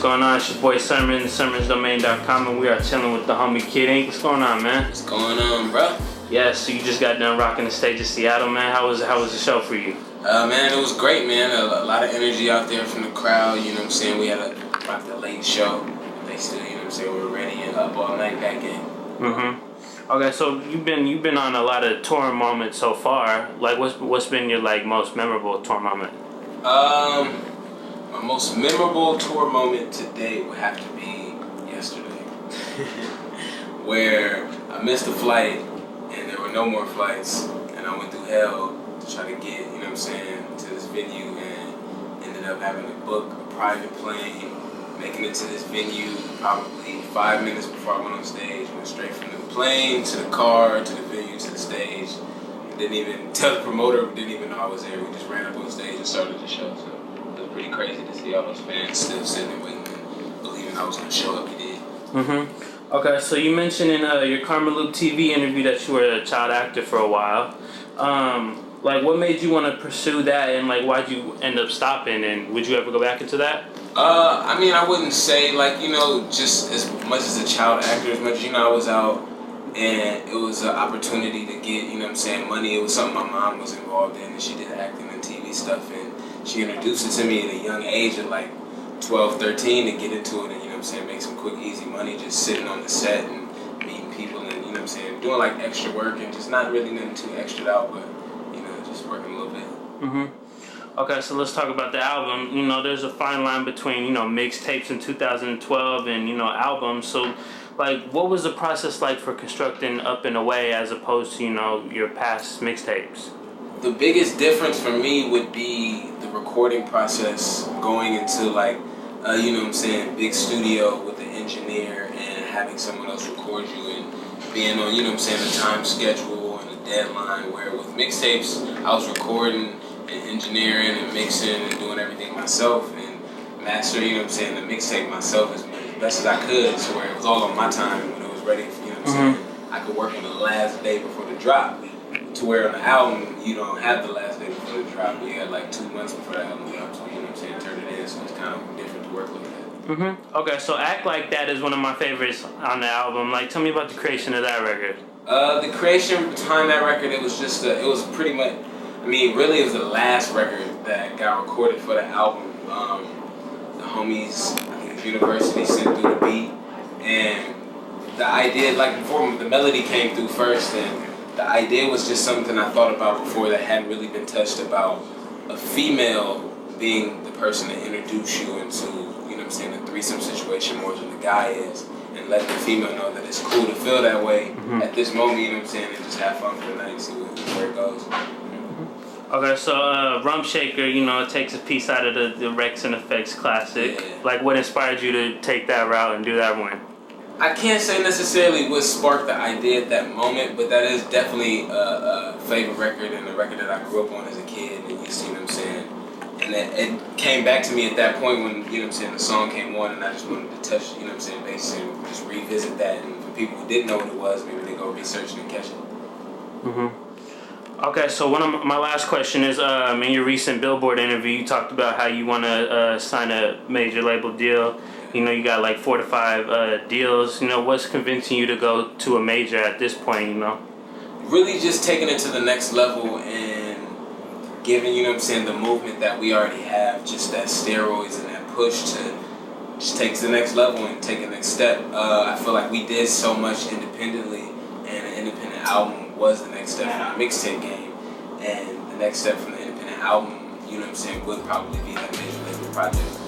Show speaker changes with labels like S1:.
S1: going on? It's your boy Sermon, sermonsdomain.com, and we are chilling with the homie Kid Ink. What's going on, man?
S2: What's going on, bro?
S1: Yeah, so you just got done rocking the stage of Seattle, man. How was the show for you?
S2: Man, it was great, man. A lot of energy out there from the crowd, you know what I'm saying? We had rocked a late show. They still, you know what I'm saying, we were ready and up all night back in.
S1: Mm-hmm. Okay, so you've been on a lot of tour moments so far. Like, what's been your, like, most memorable tour moment?
S2: My most memorable tour moment to date would have to be yesterday. Where I missed a flight and there were no more flights and I went through hell to try to get, you know what I'm saying, to this venue and ended up having to book a private plane, making it to this venue probably 5 minutes before I went on stage. Went straight from the plane to the car to the venue to the stage. Didn't even tell the promoter, didn't even know I was there. We just ran up on stage and started the show. So it was pretty crazy to see all those fans still sitting there waiting and believing I was going to show up. He did.
S1: Mm-hmm. Okay, so you mentioned in your Karma Loop TV interview that you were a child actor for a while. Like, what made you want to pursue that, and like, why'd you end up stopping? And would you ever go back into that?
S2: I mean, I wouldn't say, like, you know, just as much as a child actor, as much as, you know, I was out and it was an opportunity to get, you know what I'm saying, money. It was something my mom was involved in, and she did acting and TV stuff, and she introduced it to me at a young age of like 12, 13 to get into it and, you know what I'm saying, make some quick, easy money just sitting on the set and meeting people and, you know what I'm saying, doing like extra work and just not really nothing too extra out, but, you know, just working a little bit.
S1: Mm-hmm. Okay, so let's talk about the album. You know, there's a fine line between, you know, mixtapes in 2012 and, you know, albums. So, like, what was the process like for constructing Up and Away as opposed to, you know, your past mixtapes?
S2: The biggest difference for me would be the recording process, going into like, you know what I'm saying, big studio with the engineer and having someone else record you and being on, you know what I'm saying, a time schedule and a deadline, where with mixtapes, I was recording and engineering and mixing and doing everything myself and mastering, you know what I'm saying, the mixtape myself as best as I could, so where it was all on my time when it was ready, you know what I'm saying, I could work on the last day before the drop. To where on the album, you don't have the last day before the drop. You had like 2 months before the album drops, so you know what I'm saying, turn it in, so it's kind of different to work like that.
S1: Mm-hmm. Okay, so Act Like That is one of my favorites on the album. Like, tell me about the creation of that record.
S2: The creation behind that record, it was just, it was pretty much, I mean, really it was the last record that got recorded for the album. The homies, I think University sent through the beat, and the idea, like before the melody came through first, and the idea was just something I thought about before that hadn't really been touched, about a female being the person to introduce you into, you know what I'm saying, a threesome situation more than the guy is, and letting the female know that it's cool to feel that way at this moment, you know what I'm saying, and just have fun for the night and see where it goes.
S1: Okay, so Rumpshaker, you know, it takes a piece out of the Rex and Effects classic.
S2: Yeah.
S1: Like, what inspired you to take that route and do that one?
S2: I can't say necessarily what sparked the idea at that moment, but that is definitely a favorite record and a record that I grew up on as a kid, and you see what I'm saying. And it came back to me at that point when, you know what I'm saying, the song came on, and I just wanted to touch, you know what I'm saying, bass and just revisit that. And for people who didn't know what it was, maybe they go research it and catch it.
S1: Mm-hmm. Okay, so my last question is, in your recent Billboard interview, you talked about how you want to sign a major label deal. You know, you got like 4 to 5 deals. You know, what's convincing you to go to a major at this point, you know?
S2: Really just taking it to the next level and giving, you know what I'm saying, the movement that we already have, just that steroids and that push to just take to the next level and take a next step. I feel like we did so much independently, and an independent album was the next step from the mixtape game. And the next step from the independent album, you know what I'm saying, would probably be that major label project.